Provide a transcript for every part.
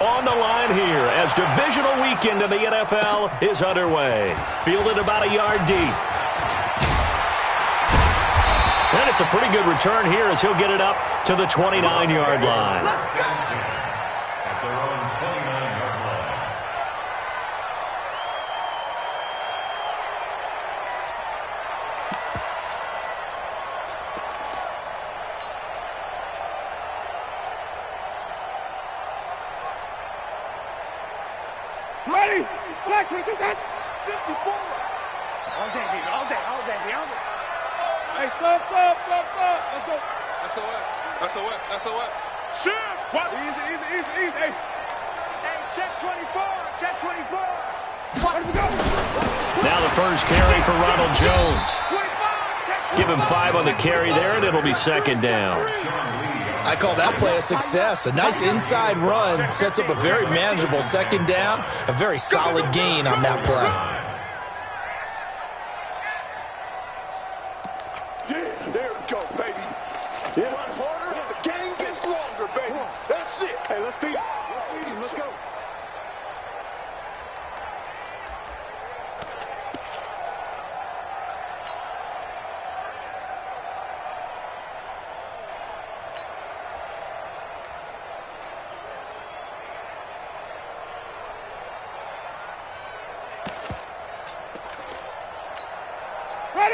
on the line here as divisional weekend in the NFL is underway. Fielded about a yard deep. And it's a pretty good return here as he'll get it up to the 29-yard line. Let's go! At their own 29-yard line. Ready? Black, we do that. 54. All day, baby. All day, all day, all day. Hey, stop. Let's go. SOS. Shoot! What? Easy. Hey, check 24. Check 24. Let me go. Now the first carry for Ronald Jones. 25. Give him 5 on the carry there, and it'll be second down. I call that play a success. A nice inside run sets up a very manageable second down. A very solid gain on that play. Yeah, there we go, baby. Yeah. Run harder, the game gets longer, baby. That's it. Hey, let's feed him. Let's go.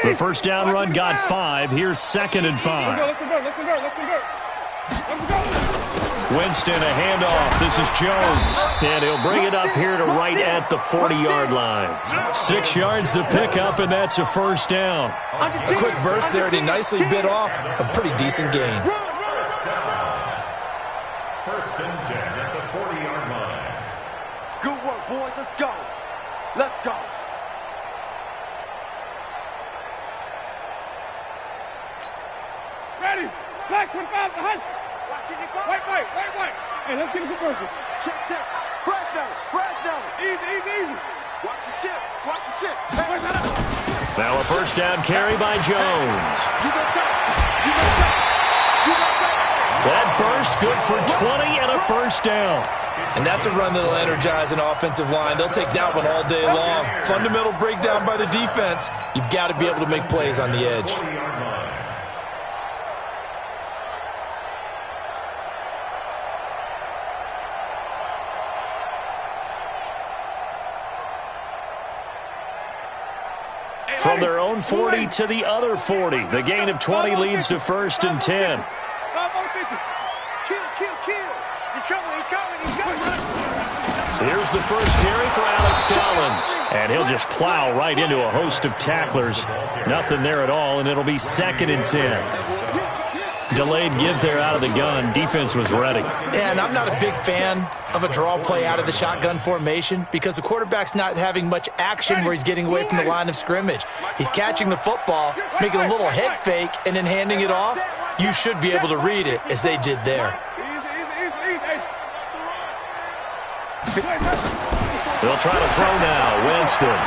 The first down run got 5. Here's 2nd and 5. Let's convert. Winston, a handoff. This is Jones. And he'll bring it up here to right at the 40-yard line. 6 yards the pickup, and that's a first down. A quick burst there, and he nicely bit off a pretty decent gain. First and 10 at the 40-yard line. Good work, boys. Let's go. Let's go. Ready? Black 25 behind. Wait. Hey, let's get a good person. Check. Fresno. Easy. Watch the ship. Hey, Now a first down carry by Jones. You go. That burst good for 20 and a first down. And that's a run that'll energize an offensive line. They'll take that one all day long. Fundamental breakdown by the defense. You've got to be able to make plays on the edge. 40-yard line. From their own 40 to the other 40. The gain of 20 leads to 1st and 10. Kill. He's coming. Here's the first carry for Alex Collins. And he'll just plow right into a host of tacklers. Nothing there at all, and it'll be 2nd and 10. Delayed give there out of the gun. Defense was ready. And I'm not a big fan of a draw play out of the shotgun formation because the quarterback's not having much action where he's getting away from the line of scrimmage. He's catching the football, making a little head fake, and then handing it off. You should be able to read it as they did there. They'll try to throw now. Winston.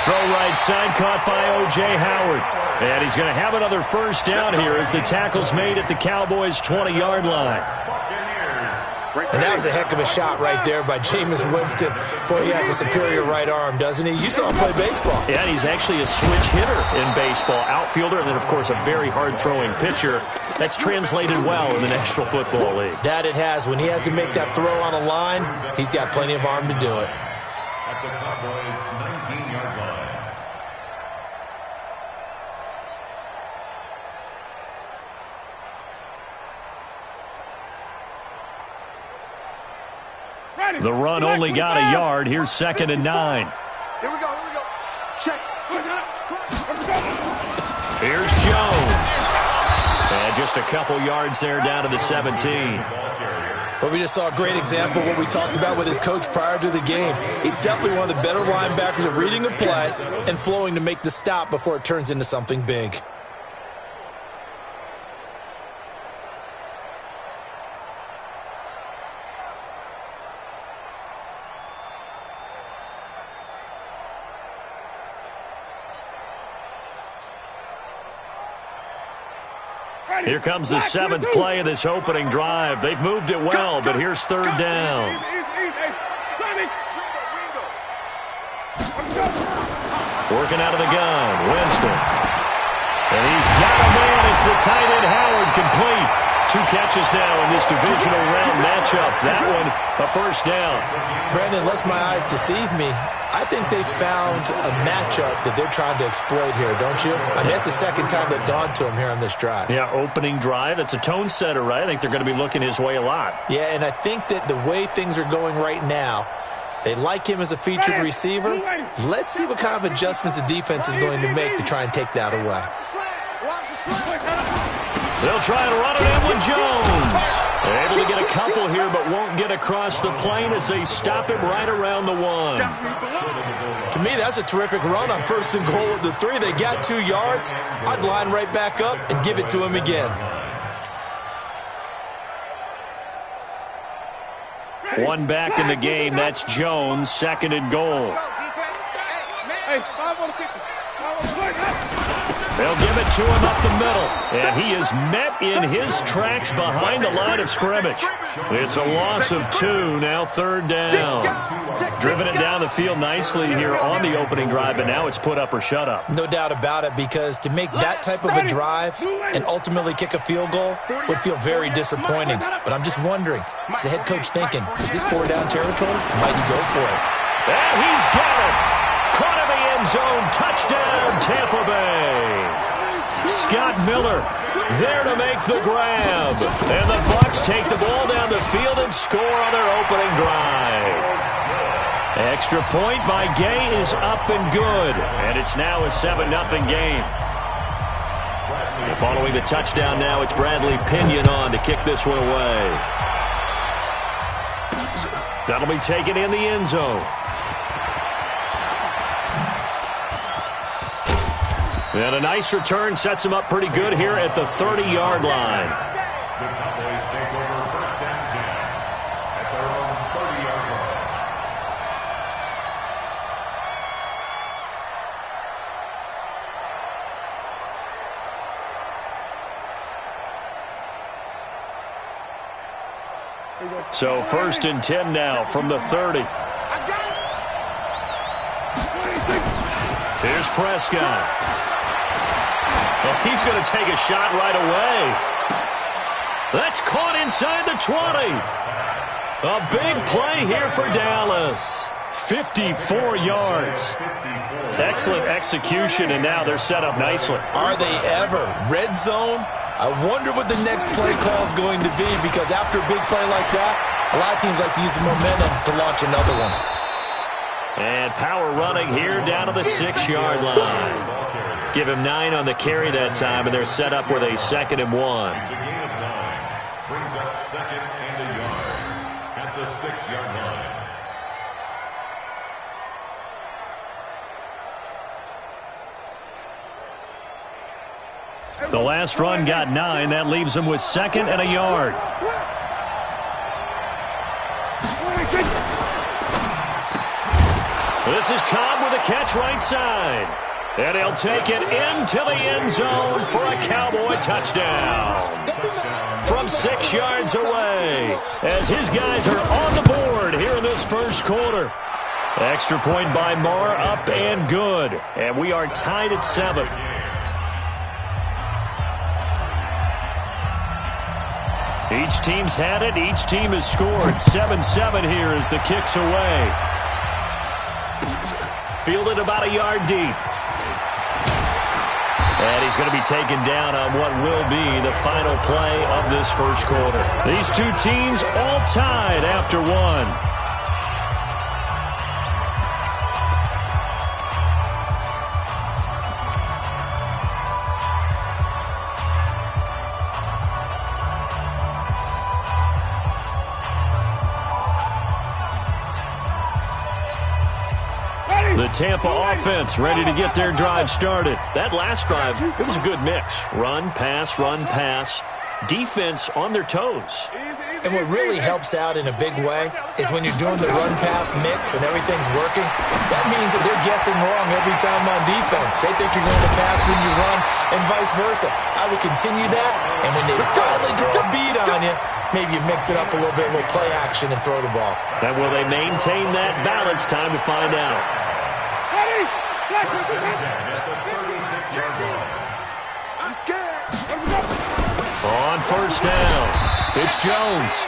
Throw right side, caught by O.J. Howard. And he's going to have another first down here as the tackle's made at the Cowboys' 20-yard line. And that was a heck of a shot right there by Jameis Winston. Boy, he has a superior right arm, doesn't he? You saw him play baseball. Yeah, he's actually a switch hitter in baseball. Outfielder, and then, of course, a very hard-throwing pitcher. That's translated well in the National Football League. That it has. When he has to make that throw on a line, he's got plenty of arm to do it. At the Cowboys' 19-yard line. The run only got a yard. Here's 2nd and 9. Here we go. Check. Here's Jones. And just a couple yards there down to the 17. Well, we just saw a great example of what we talked about with his coach prior to the game. He's definitely one of the better linebackers at reading a play and flowing to make the stop before it turns into something big. Here comes the 7th play of this opening drive. They've moved it well, but here's 3rd down. Working out of the gun, Winston. And he's got a man. It's the tight end, Howard, complete. 2 catches now in this divisional round matchup. That one, a 1st down. Brandon, unless my eyes deceive me, I think they found a matchup that they're trying to exploit here, don't you? I mean, that's the 2nd time they've gone to him here on this drive. Yeah, opening drive. It's a tone setter, right? I think they're going to be looking his way a lot. Yeah, and I think that the way things are going right now, they like him as a featured receiver. Let's see what kind of adjustments the defense is going to make to try and take that away. They'll try to run it in with Jones. Able to get a couple here, but won't get across the plane as they stop him right around the 1. To me, that's a terrific run on 1st and goal at the 3. They got 2 yards. I'd line right back up and give it to him again. One back in the game. That's Jones, 2nd and goal. They'll give it to him up the middle. And he is met in his tracks behind the line of scrimmage. It's a loss of 2, now 3rd down. Driven it down the field nicely here on the opening drive, but now it's put up or shut up. No doubt about it, because to make that type of a drive and ultimately kick a field goal would feel very disappointing. But I'm just wondering, is the head coach thinking, is this 4-down territory? Might he go for it? And he's got it. Caught in the end zone. Touchdown, Tampa Bay. Scott Miller there to make the grab. And the Bucs take the ball down the field and score on their opening drive. Extra point by Gay is up and good. And it's now a 7-0 game. And following the touchdown now, it's Bradley Pinion on to kick this one away. That'll be taken in the end zone. And a nice return sets him up pretty good here at the 30-yard line. The Cowboys take over 1st and 10 at their own 30-yard line. So 1st and 10 now from the 30. Here's Prescott. Well, he's going to take a shot right away. That's caught inside the 20. A big play here for Dallas. 54 yards. Excellent execution, and now they're set up nicely. Are they ever? Red zone? I wonder what the next play call is going to be, because after a big play like that, a lot of teams like to use the momentum to launch another one. And power running here down to the 6-yard line. Give him 9 on the carry that time, and they're set up with a 2nd and 1. It's a gain of 9. Brings up 2nd and a yard at the 6-yard line. The last run got 9. That leaves him with 2nd and a yard. This is Cobb with a catch right side. And he'll take it into the end zone for a Cowboy touchdown. From 6 yards away, as his guys are on the board here in this 1st quarter. Extra point by Marr, up and good. And we are tied at 7. Each team's had it. Each team has scored. 7-7 here as the kick's away. Fielded about a yard deep. And he's going to be taken down on what will be the final play of this 1st quarter. These 2 teams all tied after 1. The Tampa offense ready to get their drive started. That last drive, it was a good mix. Run, pass, defense on their toes. And what really helps out in a big way is when you're doing the run-pass mix and everything's working, that means that they're guessing wrong every time on defense. They think you're going to pass when you run and vice versa. I would continue that, and when they finally draw a beat on you, maybe you mix it up a little bit, a little play action, and throw the ball. And will they maintain that balance? Time to find out. Ready? First and 10 at the 36-yard line. I'm scared. On first down, it's Jones.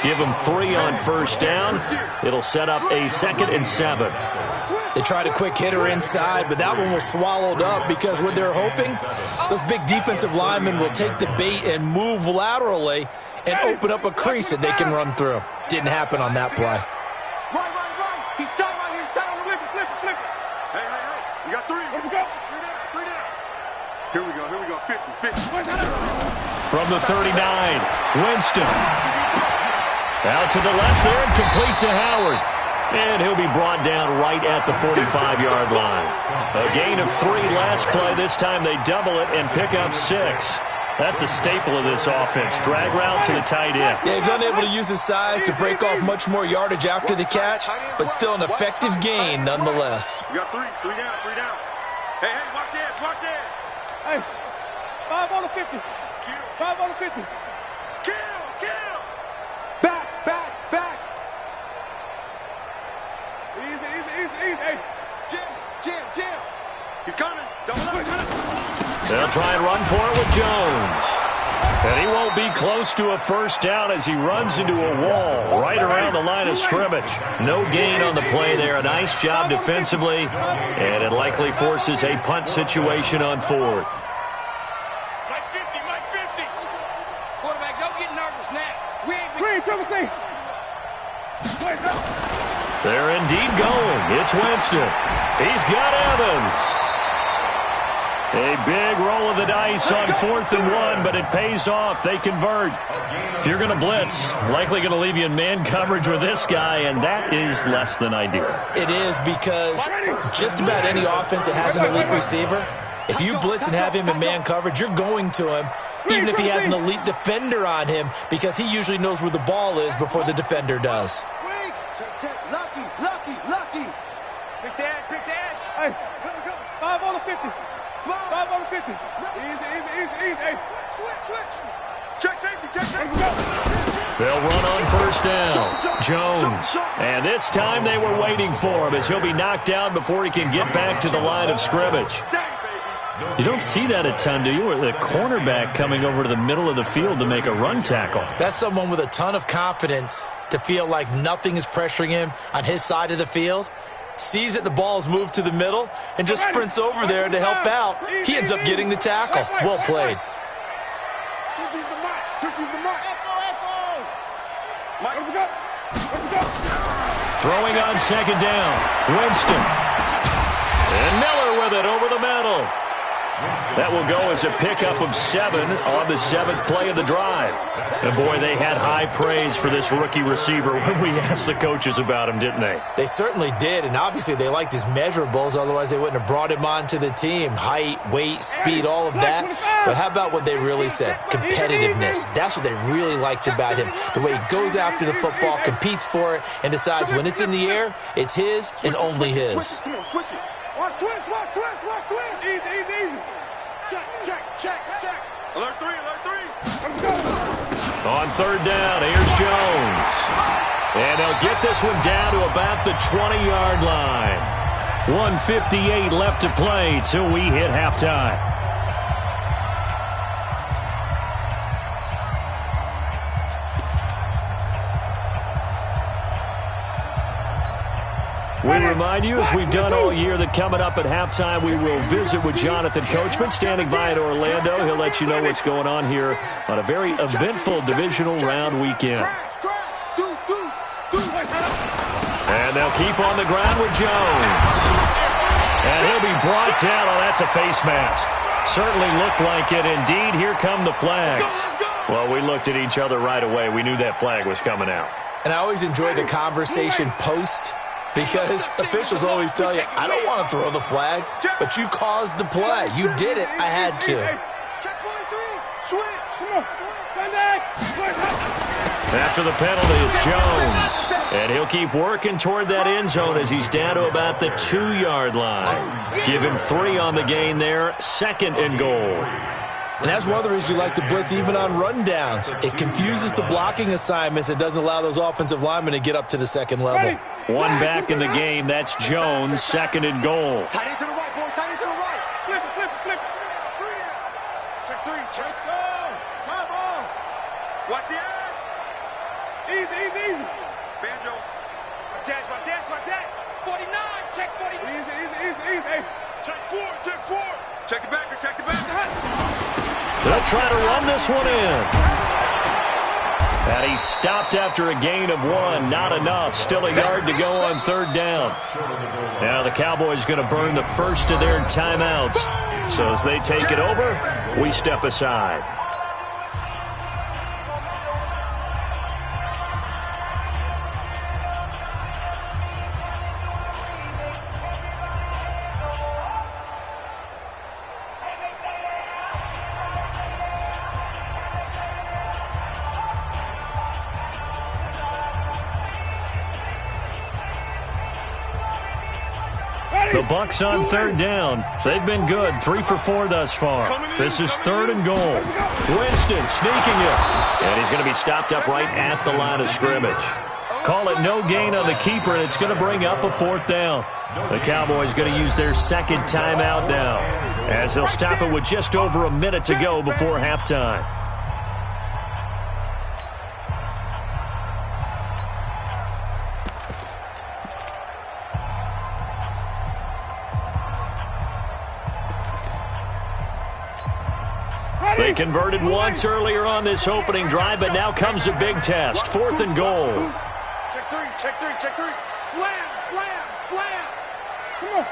Give him 3 on first down. It'll set up a 2nd and 7. They tried a quick hitter inside, but that one was swallowed up because what they're hoping, those big defensive linemen will take the bait and move laterally and open up a crease that they can run through. Didn't happen on that play. Right. He's tight right here. He's tight on the flip it. Hey. You got 3. Let me go. 3 down. Here we go. 50. From the 39, Winston. Out to the left there and complete to Howard. And he'll be brought down right at the 45-yard line. A gain of 3 last play. This time they double it and pick up 6. That's a staple of this offense. Drag route to the tight end. Yeah, he's unable to use his size to break off much more yardage after the catch, but still an effective gain nonetheless. We got 3 down. Hey, watch the edge. Hey, 5 on the 50. 5 on the 50. Kill. Back. Easy. Hey, Jim. He's coming. Double up. They'll try and run for it with Jones. And he won't be close to a first down as he runs into a wall right around the line of scrimmage. No gain on the play there. A nice job defensively, and it likely forces a punt situation on 4th. Mike 50. Quarterback, don't get nervous now. We ain't triple C. They're indeed going. It's Winston. He's got Evans. A big roll of the dice on 4th and 1, but it pays off. They convert. If you're going to blitz, likely going to leave you in man coverage with this guy, and that is less than ideal. It is because just about any offense that has an elite receiver, if you blitz and have him in man coverage, you're going to him, even if he has an elite defender on him, because he usually knows where the ball is before the defender does. Lucky. Pick the edge. Hey, 5 on the 50. 5 on the 50. Easy. Hey, switch. Check safety. They'll run on first down. Jones. And this time they were waiting for him as he'll be knocked down before he can get back to the line of scrimmage. You don't see that a ton, do you? Or the cornerback coming over to the middle of the field to make a run tackle. That's someone with a ton of confidence to feel like nothing is pressuring him on his side of the field. Sees that the ball's moved to the middle and just sprints over there to help out. He ends up getting the tackle. Well played. Throwing on 2nd down. Winston. And Miller with it over the middle. That will go as a pickup of 7 on the 7th play of the drive. And boy, they had high praise for this rookie receiver when we asked the coaches about him, didn't they? They certainly did, and obviously they liked his measurables, otherwise they wouldn't have brought him onto the team. Height, weight, speed, all of that. But how about what they really said? Competitiveness. That's what they really liked about him. The way he goes after the football, competes for it, and decides when it's in the air, it's his and only his. Come on, switch it. Watch twist. Easy. Check. Alert 3. Let's go. On 3rd down, here's Jones. And they'll get this one down to about the 20-yard line. 1:58 left to play till we hit halftime. We remind you, as we've done all year, that coming up at halftime, we will visit with Jonathan Coachman, standing by in Orlando. He'll let you know what's going on here on a very eventful divisional round weekend. And they'll keep on the ground with Jones. And he'll be brought down. Oh, that's a face mask. Certainly looked like it. Indeed, here come the flags. Well, we looked at each other right away. We knew that flag was coming out. And I always enjoy the conversation post, because officials always tell you, I don't want to throw the flag, but you caused the play. You did it. I had to. After the penalty, it's Jones. And he'll keep working toward that end zone as he's down to about the 2-yard line. Give him 3 on the gain there, 2nd and goal. And that's one of the reasons you like to blitz even on rundowns. It confuses the blocking assignments. It doesn't allow those offensive linemen to get up to the second level. One back in the game. That's Jones, 2nd and goal. Tight end to the right, boy. Tight end to the right. Flip it, flip it, flip it. Check 3. Check. Come on. Watch the edge. Easy. Banjo. Watch that. 49. Check 49. Easy. Check 4. Check the backer. They'll try to run this one in. And he stopped after a gain of 1. Not enough. Still a yard to go on 3rd down. Now the Cowboys going to burn the first of their timeouts. So as they take it over, we step aside. The Bucs on 3rd down. They've been good, 3 for 4 thus far. This is 3rd and goal. Winston sneaking it. And he's going to be stopped up right at the line of scrimmage. Call it no gain on the keeper, and it's going to bring up a 4th down. The Cowboys going to use their 2nd timeout now, as they'll stop it with just over a minute to go before halftime. They converted once earlier on this opening drive, but now comes a big test. 4th and goal. Check 3. Slam. Come on.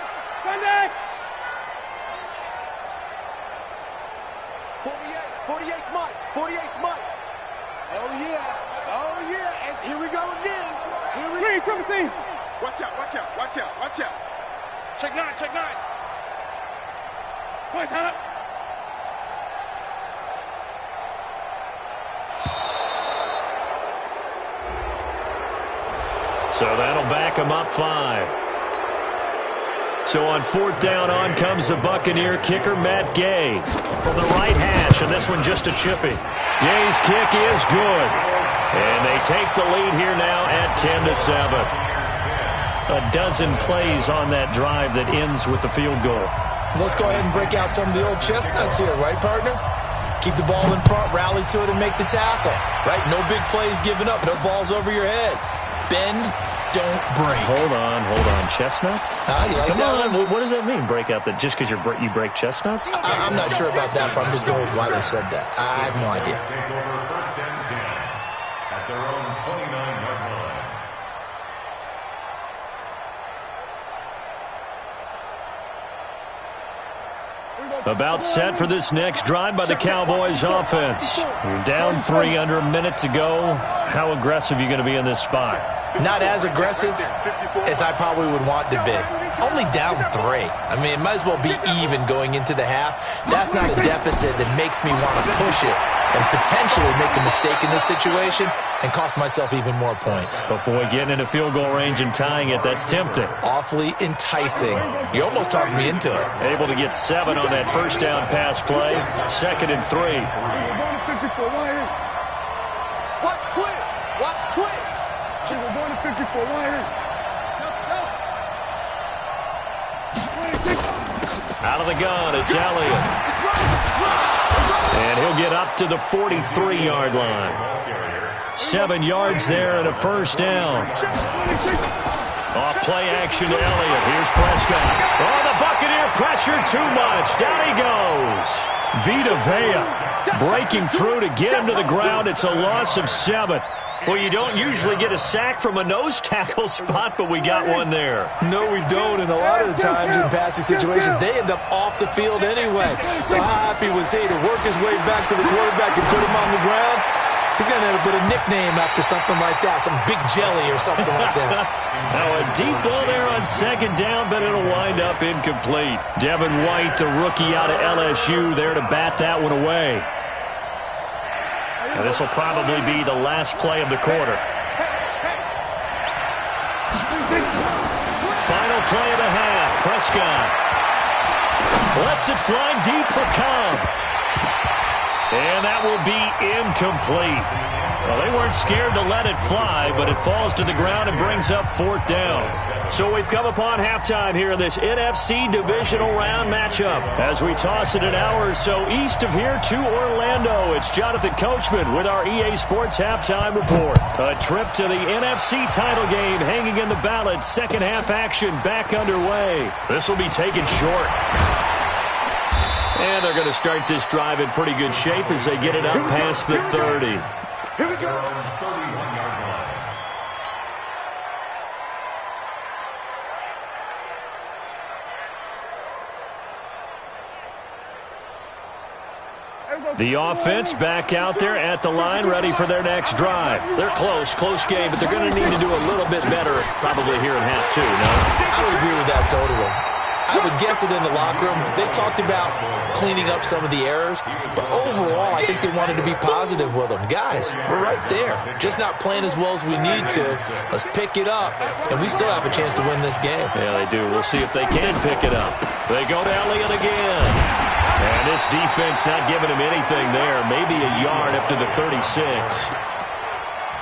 Sunday. 48 Mike. Oh, yeah. And here we go again. Triple team. Watch out. Check 9. Point up. So that'll back him up 5. So on 4th down, on comes the Buccaneer kicker, Matt Gay, from the right hash, and this one just a chippy. Gay's kick is good. And they take the lead here now at 10-7. A dozen plays on that drive that ends with the field goal. Let's go ahead and break out some of the old chestnuts here, right, partner? Keep the ball in front, rally to it, and make the tackle. Right? No big plays given up, no balls over your head. Bend, don't break. Hold on. Chestnuts? You like Come that on. one? What does that mean, break out? That just because you break chestnuts? I'm not sure about that, but I'm just going with why they said that. I have no idea. Take over 1st and 10 at their own 29-yard line. About set for this next drive by the Cowboys offense. You're down 3, under a minute to go. How aggressive are you going to be in this spot? Not as aggressive as I probably would want to be. Only down 3. I mean, it might as well be even going into the half. That's not a deficit that makes me want to push it and potentially make a mistake in this situation and cost myself even more points. But boy, getting into field goal range and tying it, that's tempting. Awfully enticing. You almost talked me into it. Able to get 7 on that 1st down pass play. 2nd and 3. Watch twins. We're going to 54. Out of the gun, it's Elliott. And he'll get up to the 43-yard line. 7 yards there and a 1st down. Off play action to Elliott. Here's Prescott. Oh, the Buccaneer pressure too much. Down he goes. Vita Vea breaking through to get him to the ground. It's a loss of 7. Well, you don't usually get a sack from a nose tackle spot, but we got one there. No, we don't, and a lot of the times in passing situations, they end up off the field anyway. So how happy was he to work his way back to the quarterback and put him on the ground? He's going to end up with a nickname after something like that, some Big Jelly or something like that. Now a deep ball there on 2nd down, but it'll wind up incomplete. Devin White, the rookie out of LSU, there to bat that one away. And this will probably be the last play of the quarter. Final play of the half. Prescott lets it fly deep for Cobb. And that will be incomplete. Well, they weren't scared to let it fly, but it falls to the ground and brings up 4th down. So we've come upon halftime here in this NFC divisional round matchup. As we toss it an hour or so east of here to Orlando, it's Jonathan Coachman with our EA Sports halftime report. A trip to the NFC title game hanging in the balance. Second half action back underway. This will be taken short. And they're going to start this drive in pretty good shape as they get it up past the 30. Here we go. 31-yard line. The offense back out there at the line, ready for their next drive. They're close game, but they're going to need to do a little bit better probably here in half two, no? I would agree with that totally. I would guess it in the locker room. They talked about cleaning up some of the errors, but overall, I think they wanted to be positive with them. Guys, we're right there. Just not playing as well as we need to. Let's pick it up, and we still have a chance to win this game. Yeah, they do. We'll see if they can pick it up. They go to Elliott again. And this defense not giving him anything there. Maybe a yard up to the 36.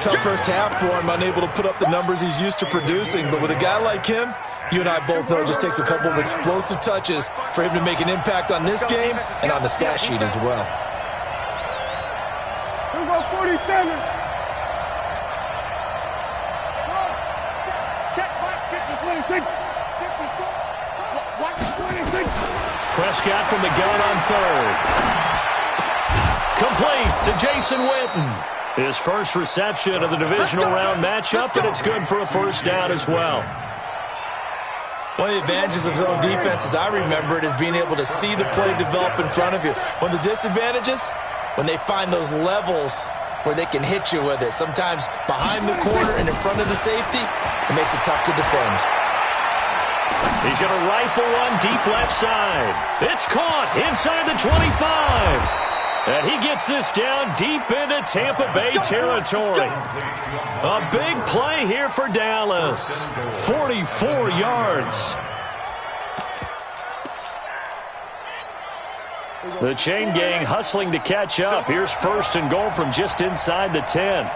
Tough first half for him, unable to put up the numbers he's used to producing. But with a guy like him, you and I both know it just takes a couple of explosive touches for him to make an impact on this game and on the stat sheet as well. Here we go, 47. Check, 26. 26. Prescott from the gun on third. Complete to Jason Witten. His first reception of the divisional round matchup, and it's good for a first down as well. One of the advantages of zone defense, as I remember it, is being able to see the play develop in front of you. One of the disadvantages, when they find those levels where they can hit you with it, sometimes behind the corner and in front of the safety, it makes it tough to defend. He's going to rifle one deep left side. It's caught inside the 25. And he gets this down deep into Tampa Bay territory. A big play here for Dallas. 44 yards. The chain gang hustling to catch up. Here's first and goal from just inside the 10.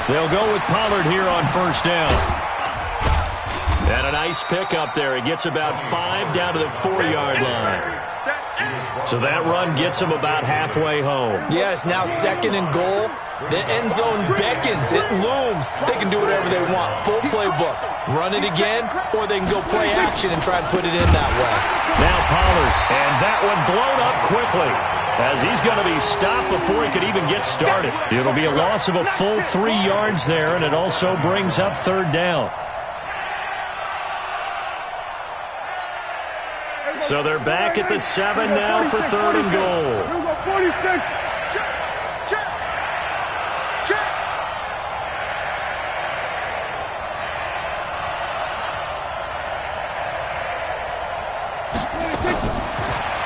They'll go with Pollard here on first down. And a nice pick up there. He gets about 5 down to the 4-yard line. So that run gets him about halfway home. Yeah, it's now second and goal. The end zone beckons. It looms. They can do whatever they want. Full playbook. Run it again, or they can go play action and try and put it in that way. Now Pollard, and that one blown up quickly as he's going to be stopped before he could even get started. It'll be a loss of a full 3 yards there, and it also brings up third down. So they're back at the 7 now for third and goal. Here we go, 46. Check.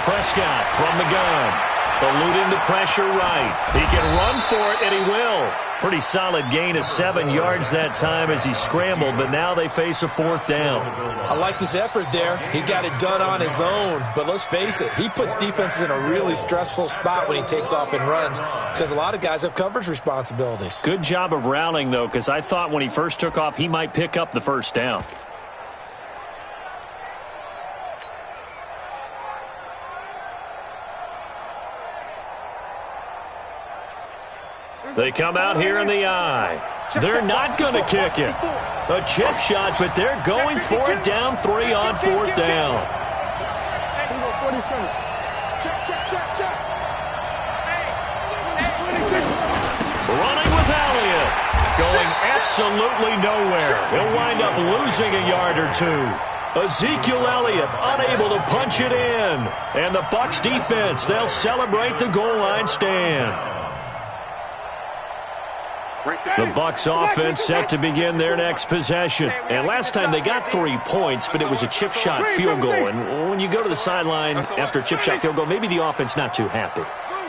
Prescott from the gun. Eluding the pressure right. He can run for it, and he will. Pretty solid gain of 7 yards that time as he scrambled, but now they face a fourth down. I like this effort there. He got it done on his own, but let's face it, he puts defenses in a really stressful spot when he takes off and runs because a lot of guys have coverage responsibilities. Good job of rallying, though, because I thought when he first took off, he might pick up the first down. They come out here in the eye. They're not going to kick it. A chip shot, but they're going for it down 3 on fourth down. Running with Elliott. Going absolutely nowhere. He'll wind up losing a yard or two. Ezekiel Elliott unable to punch it in. And the Bucs defense, they'll celebrate the goal line stand. The Bucs offense set to begin their next possession. And last time they got 3 points, but it was a chip shot field goal. And when you go to the sideline after a chip shot field goal, maybe the offense not too happy.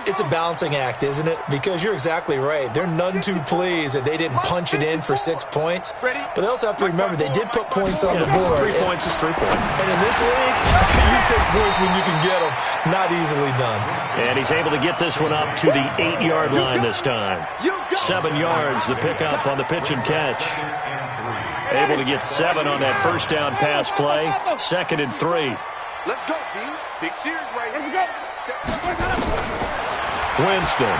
It's a balancing act, isn't it? Because you're exactly right. They're none too pleased that they didn't punch it in for 6 points. But they also have to remember they did put points on the board. 3 points is 3 points. And in this league, you take points when you can get them. Not easily done. And he's able to get this one up to the 8-yard line this time. 7 yards, the pickup on the pitch and catch. Able to get 7 on that first down pass play. 2nd and 3. Let's go, D. Big series right here. Here we go. Winston.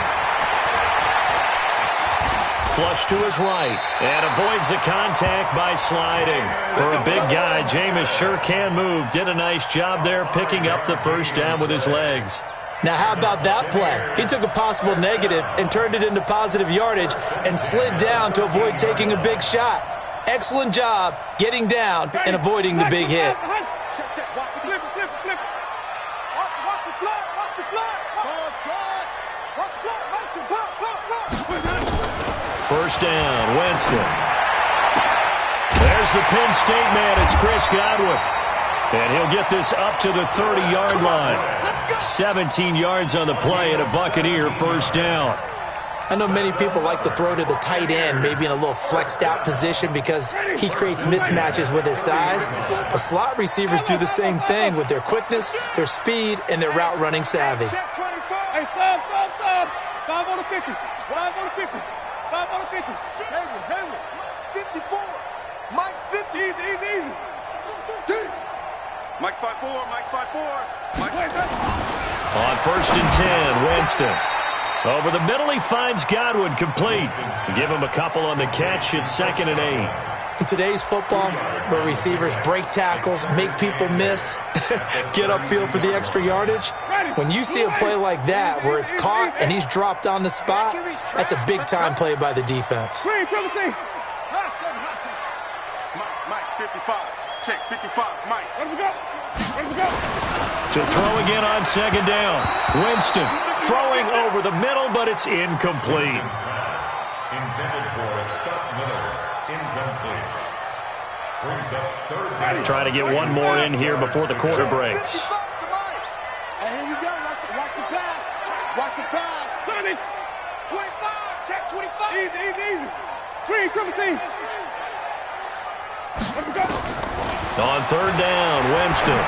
Flush to his right and avoids the contact by sliding. For a big guy, Jameis sure can move. Did a nice job there picking up the first down with his legs. Now, how about that play? He took a possible negative and turned it into positive yardage and slid down to avoid taking a big shot. Excellent job getting down and avoiding the big hit. Check. Watch the flip. Watch the flat. Watch the flat. Watch the flat. First down, Winston. There's the Penn State man. It's Chris Godwin. And he'll get this up to the 30-yard line. 17 yards on the play and a Buccaneer first down. I know many people like to throw to the tight end, maybe in a little flexed out position because he creates mismatches with his size. But slot receivers do the same thing with their quickness, their speed, and their route running savvy. Hey, stop. 5 on the 50. 5 on the 50. 5 on the 50. Henry. Mike's 54. Mike's 50. Easy. Mike's 5'4". On 1st and 10, Winston. Over the middle, he finds Godwin complete. Give him a couple on the catch. It's 2nd and 8. In today's football, where receivers break tackles, make people miss, get upfield for the extra yardage, when you see a play like that where it's caught and he's dropped on the spot, that's a big-time play by the defense. Mike, 55. Check, 55. Mike. Let him go. To throw again on 2nd down. Winston throwing over the middle, but it's incomplete. Intended for Scott Miller. Incomplete. Brings up 3rd down. Trying to get one more in here before the quarter breaks. And here we go. Watch the pass. 30. 25. Check 25. Easy. 3, triple team. Let him go. On 3rd down, Winston.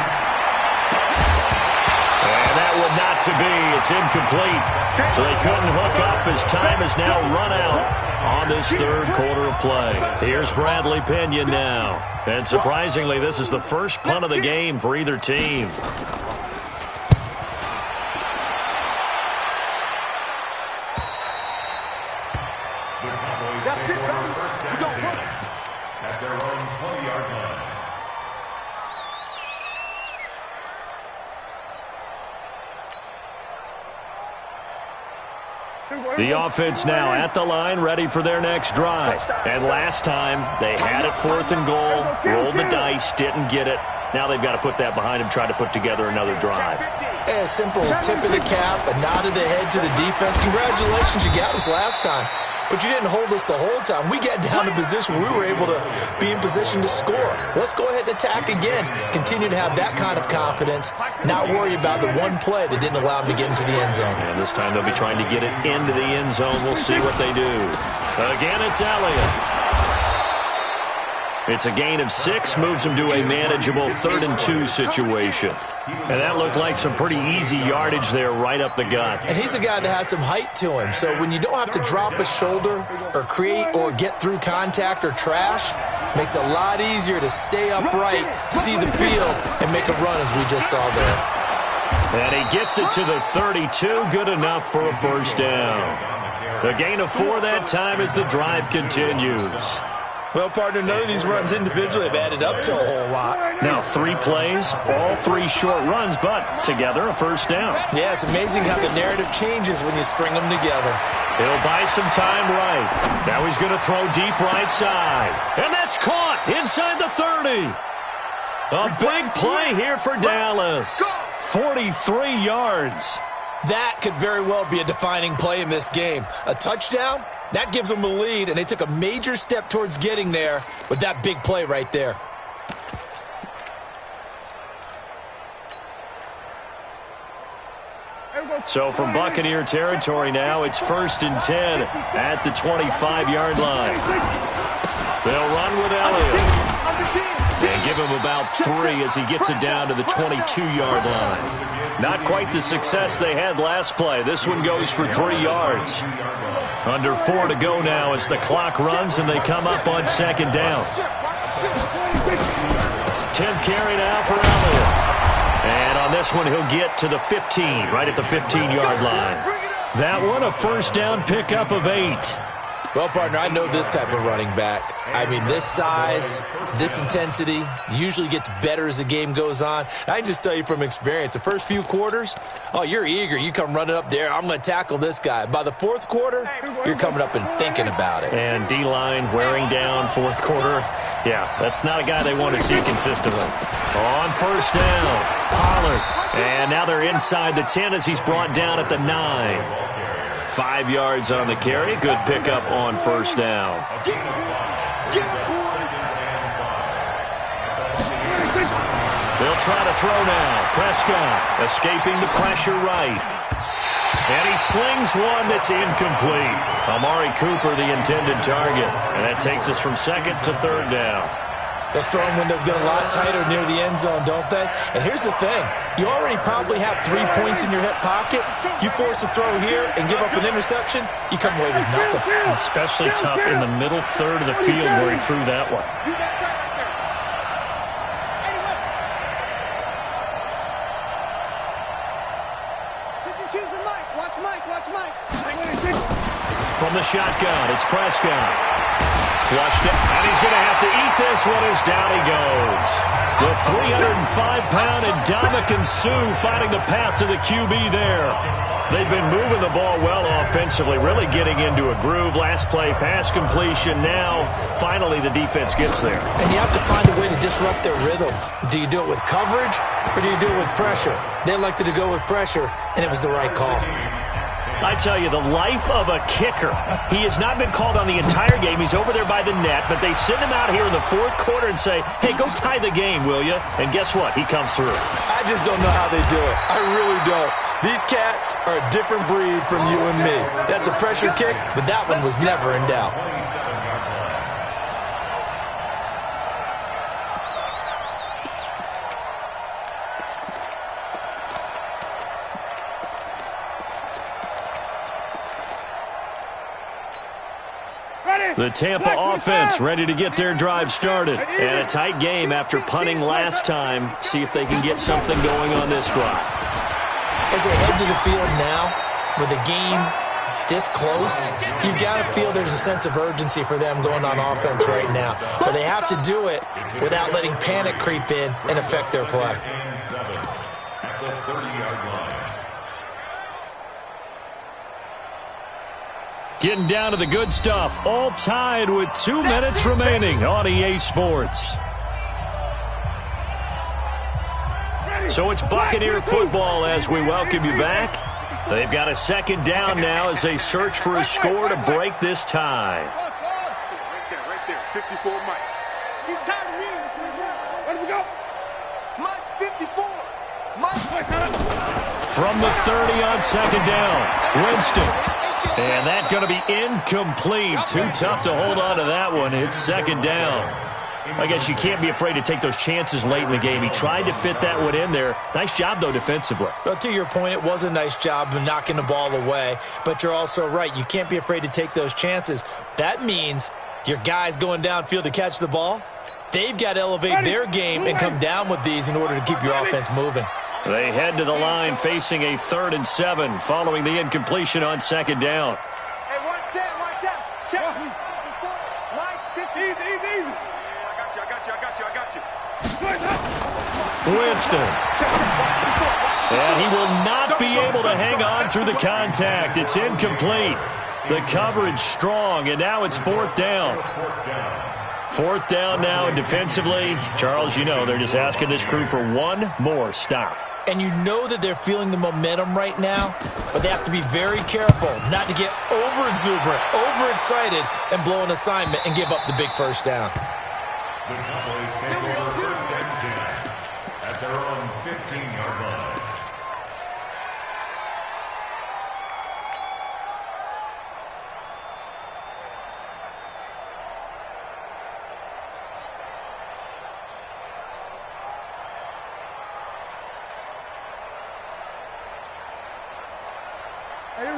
And that would not to be. It's incomplete. So they couldn't hook up as time has now run out on this 3rd quarter of play. Here's Bradley Pinion now. And surprisingly, this is the first punt of the game for either team. The Cowboys take over first down at their own 20-yard line. The offense now at the line, ready for their next drive. And last time, they had it 4th and goal, rolled the dice, didn't get it. Now they've got to put that behind them, try to put together another drive. A simple tip of the cap, a nod of the head to the defense. Congratulations, you got us last time. But you didn't hold us the whole time. We got down to position where we were able to be in position to score. Let's go ahead and attack again. Continue to have that kind of confidence, not worry about the one play that didn't allow them to get into the end zone. And this time they'll be trying to get it into the end zone. We'll see what they do. Again, it's Elliott. It's a gain of 6, moves him to a manageable 3rd and 2 situation. And that looked like some pretty easy yardage there right up the gut. And he's a guy that has some height to him. So when you don't have to drop a shoulder or create or get through contact or trash, makes it a lot easier to stay upright, see the field, and make a run as we just saw there. And he gets it to the 32, good enough for a first down. The gain of 4 that time as the drive continues. Well, partner, none of these runs individually have added up to a whole lot. Now 3 plays, all 3 short runs, but together a first down. Yeah, it's amazing how the narrative changes when you string them together. He'll buy some time right. Now he's going to throw deep right side. And that's caught inside the 30. A big play here for Dallas. 43 yards. That could very well be a defining play in this game. A touchdown, that gives them the lead, and they took a major step towards getting there with that big play right there. So from Buccaneer territory now, it's 1st and 10 at the 25-yard line. They'll run with Elliott. And give him about 3 as he gets it down to the 22-yard line. Not quite the success they had last play. This one goes for 3 yards. Under 4 to go now as the clock runs and they come up on 2nd down. 10th carry now for Elliott. And on this one, he'll get to the 15, right at the 15-yard line. That one, a 1st down pickup of 8. Well, partner, I know this type of running back. I mean, this size, this intensity usually gets better as the game goes on. I can just tell you from experience, the first few quarters, oh, you're eager. You come running up there, I'm going to tackle this guy. By the 4th quarter, you're coming up and thinking about it. And D-line wearing down 4th quarter. Yeah, that's not a guy they want to see consistently. On 1st down, Pollard. And now they're inside the 10 as he's brought down at the 9. 5 yards on the carry. Good pickup on 1st down. They'll try to throw now. Prescott escaping the pressure right. And he slings one that's incomplete. Amari Cooper, the intended target. And that takes us from 2nd to 3rd down. Those throwing windows get a lot tighter near the end zone, don't they? And here's the thing. You already probably have 3 points in your hip pocket. You force a throw here and give up an interception, you come away with nothing. Especially tough in the middle 3rd of the field where he threw that one. From the shotgun, it's Prescott. Flushed it, and he's going to have to eat this one as down he goes. The 305-pound Ndamukong Suh finding the path to the QB there. They've been moving the ball well offensively, really getting into a groove. Last play, pass completion. Now, finally, the defense gets there. And you have to find a way to disrupt their rhythm. Do you do it with coverage, or do you do it with pressure? They elected to go with pressure, and it was the right call. I tell you, the life of a kicker. He has not been called on the entire game. He's over there by the net, but they send him out here in the 4th quarter and say, hey, go tie the game, will you? And guess what? He comes through. I just don't know how they do it. I really don't. These cats are a different breed from you and me. That's a pressure kick, but that one was never in doubt. The Tampa offense ready to get their drive started. And a tight game after punting last time. See if they can get something going on this drive. As they head to the field now, with the game this close, you've got to feel there's a sense of urgency for them going on offense right now. But they have to do it without letting panic creep in and affect their play. At the 30-yard line. Getting down to the good stuff. All tied with 2 minutes remaining on EA Sports. So it's Buccaneer football as we welcome you back. They've got a 2nd down now as they search for a score to break this tie. Right there. 54 Mike. He's tired of me. Let him go. Mike's 54. Mike. From the 30 on 2nd down. Winston. And that's going to be incomplete. Too tough to hold on to that one. It's 2nd down. I guess you can't be afraid to take those chances late in the game. He tried to fit that one in there. Nice job, though, defensively. But to your point, it was a nice job of knocking the ball away. But you're also right. You can't be afraid to take those chances. That means your guys going downfield to catch the ball, they've got to elevate their game and come down with these in order to keep your offense moving. They head to the line facing a 3rd and 7 following the incompletion on 2nd down. Hey, one set. Check. Mike, 50. Easy. I got you. Winston. And he will not be able to hang on through the contact. It's incomplete. The coverage strong, and now it's 4th down. 4th down now, and defensively, Charles, you know, they're just asking this crew for one more stop. And you know that they're feeling the momentum right now, but they have to be very careful not to get over-exuberant, overexcited, and blow an assignment and give up the big 1st down. The Cowboys take over 1st and 10 at their own 15-yard line.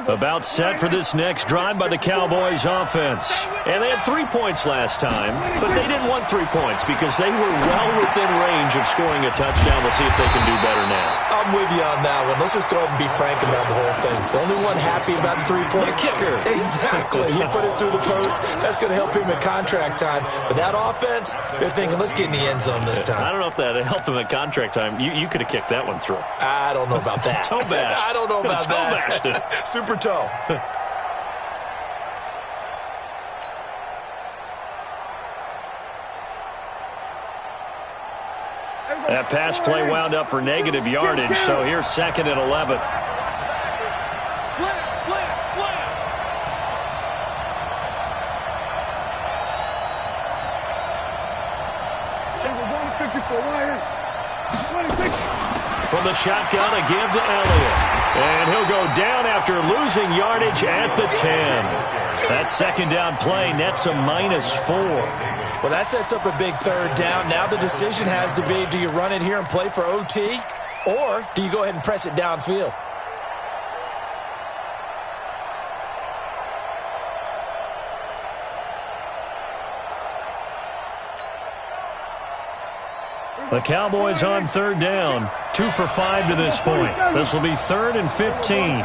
About set for this next drive by the Cowboys offense. And they had 3 points last time, but they didn't want 3 points because they were well within range of scoring a touchdown. We'll see if they can do better now. I'm with you on that one. Let's just go ahead and be frank about the whole thing. The only one happy about the 3-point kicker. Exactly. He put it through the post. That's going to help him in contract time. But that offense, they're thinking, let's get in the end zone this time. I don't know if that helped him at contract time. You could have kicked that one through. I don't know about that. Toe bash. I don't know about that. Toe bashed it. Super toe. That pass play wound up for negative yardage, so here's 2nd and 11. Slam. From the shotgun, a give to Elliott. And he'll go down after losing yardage at the 10. That 2nd down play nets a -4. Well, that sets up a big 3rd down. Now the decision has to be, do you run it here and play for OT, or do you go ahead and press it downfield? The Cowboys on 3rd down. 2 for 5 to this point. This will be 3rd and 15.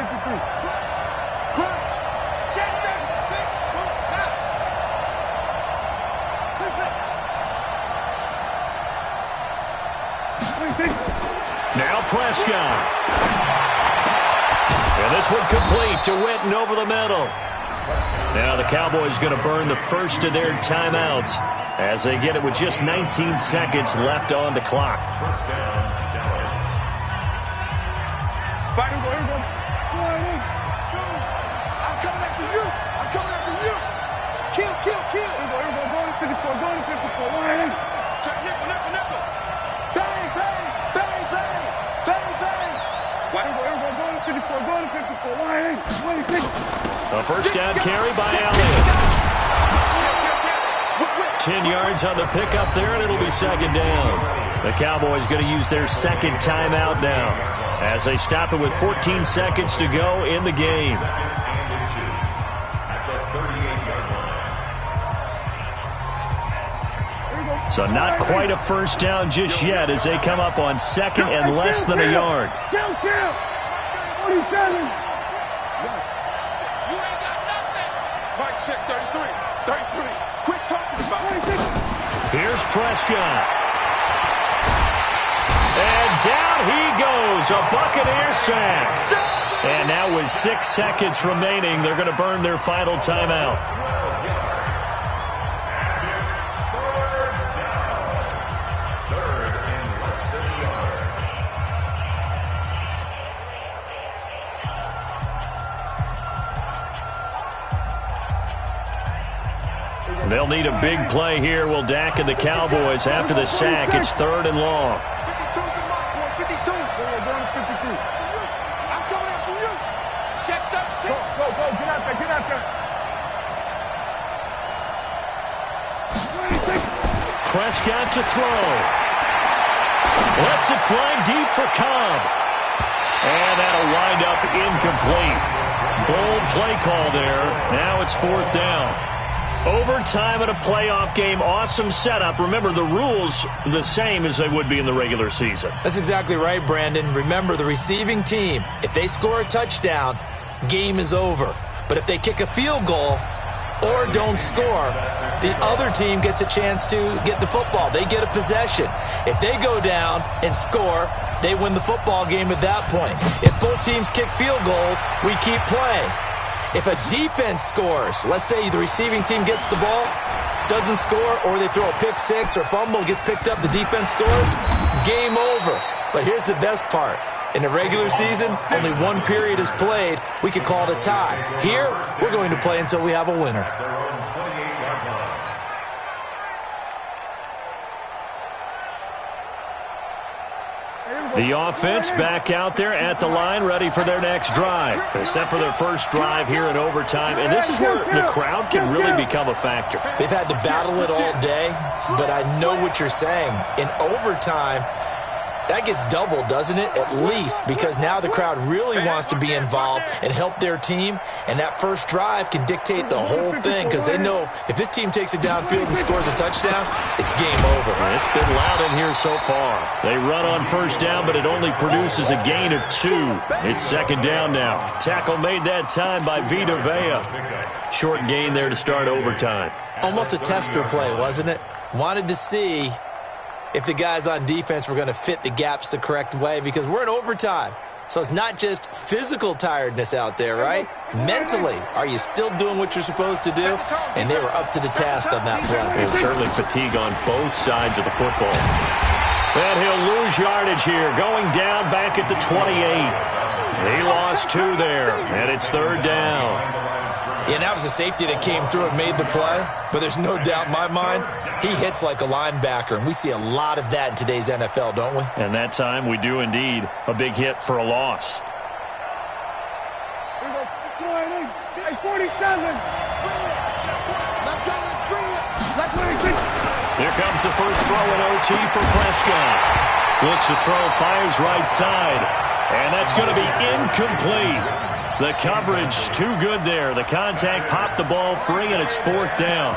Now Prescott. And this one complete to Witten over the middle. Now the Cowboys going to burn the first of their timeouts as they get it with just 19 seconds left on the clock. I'm coming after you. Kill. Check nickel. Bang. A first down carry by Elliott. 10 yards on the pickup there, and it'll be 2nd down. The Cowboys going to use their 2nd timeout now as they stop it with 14 seconds to go in the game. So not quite a first down just yet as they come up on 2nd and less than a yard. Down. What are you telling? You ain't got nothing. Mike, check 33. Quit talking about it. Here's Prescott. And down he goes. A Buccaneer sack. And now with 6 seconds remaining, they're going to burn their final timeout. They'll need a big play here. Will Dak and the Cowboys after the sack. It's 3rd and long. 52. I'm coming after you. Check. Go. Get out there. Prescott to throw. Lets it fly deep for Cobb. And that'll wind up incomplete. Bold play call there. Now it's 4th down. Overtime in a playoff game, awesome setup. Remember, the rules the same as they would be in the regular season. That's exactly right, Brandon. Remember, the receiving team, if they score a touchdown, game is over. But if they kick a field goal or don't score, the other team gets a chance to get the football. They get a possession. If they go down and score, they win the football game at that point. If both teams kick field goals, we keep playing. If a defense scores, let's say the receiving team gets the ball, doesn't score, or they throw a pick six or fumble, gets picked up, the defense scores, game over. But here's the best part. In the regular season, only one period is played. We could call it a tie. Here, we're going to play until we have a winner. The offense back out there at the line, ready for their next drive. They're set for their first drive here in overtime, and this is where the crowd can really become a factor. They've had to battle it all day, but I know what you're saying. In overtime, That gets doubled, doesn't it? At least, because now the crowd really wants to be involved and help their team, and that first drive can dictate the whole thing because they know if this team takes it downfield and scores a touchdown, it's game over. It's been loud in here so far. They run on first down, but it only produces a gain of 2. It's second down now. Tackle made that time by Vita Vea. Short gain there to start overtime. Almost a tester play, wasn't it? Wanted to see if the guys on defense were going to fit the gaps the correct way because we're in overtime. So it's not just physical tiredness out there, right? Mentally, are you still doing what you're supposed to do? And they were up to the task on that play. And certainly fatigue on both sides of the football. And he'll lose yardage here, going down back at the 28. He lost 2 there, and it's third down. Yeah, that was a safety that came through and made the play, but there's no doubt in my mind, he hits like a linebacker, and we see a lot of that in today's NFL, don't we? And that time we do indeed a big hit for a loss. 47. Let's go, let's bring it. Let's bring it. Here comes the first throw in OT for Prescott. Looks to throw, fires right side, and that's going to be incomplete. The coverage too good there. The contact popped the ball free, and it's fourth down.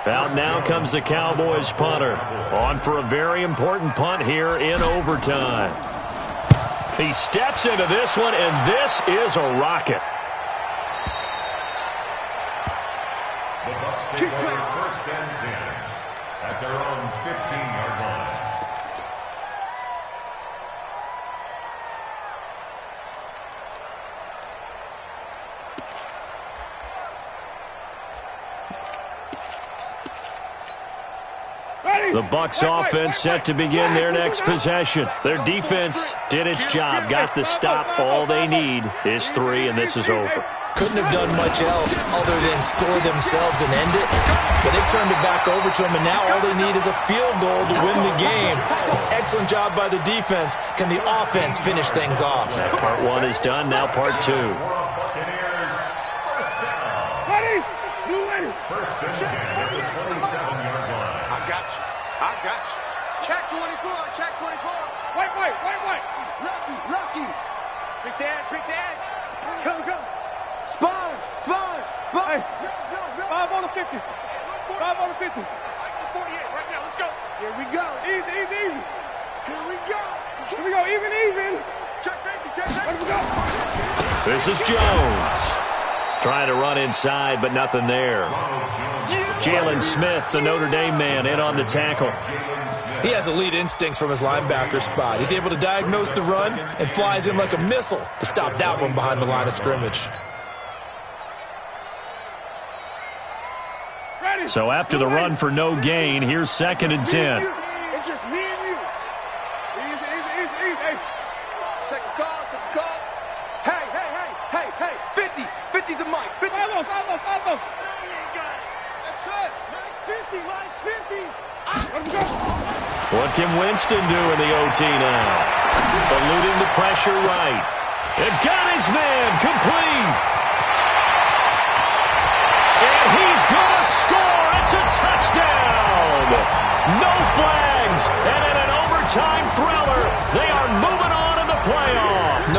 Out now comes the Cowboys punter. On for a very important punt here in overtime. He steps into this one, and this is a rocket. The Bucs take over first and 10 at their own 15-yard line. The Bucs offense set to begin their next possession. Their defense did its job, got the stop. All they need is 3, and this is over. Couldn't have done much else other than score themselves and end it, but they turned it back over to them, and now all they need is a field goal to win the game. Excellent job by the defense. Can the offense finish things off? Part 1 is done, now part 2. Ready? You ready? First and 10 at the 27-yard line. I got you. I got you. Check 24. Check 24. Wait. Lucky. Pick the edge. Come. Sponge. Hey. 5 on the 50. 5 on the 50. 48 right now. Let's go. Here we go. Easy. Here we go. Even. Check safety. Let me go. This is Jones. Trying to run inside, but nothing there. Jalen Smith, the Notre Dame man, in on the tackle. He has elite instincts from his linebacker spot. He's able to diagnose the run and flies in like a missile to stop that one behind the line of scrimmage. So after the run for no gain, here's second and 10. It's just me and you. Easy. Hey. Check the call. Hey. 50 to Mike. 50. 5 on. That's it. Mike's 50. Let him go. What can Winston do in the OT now? Eluding the pressure right. And got his man complete. And he's going to score. It's a touchdown. No flags. And in an overtime 3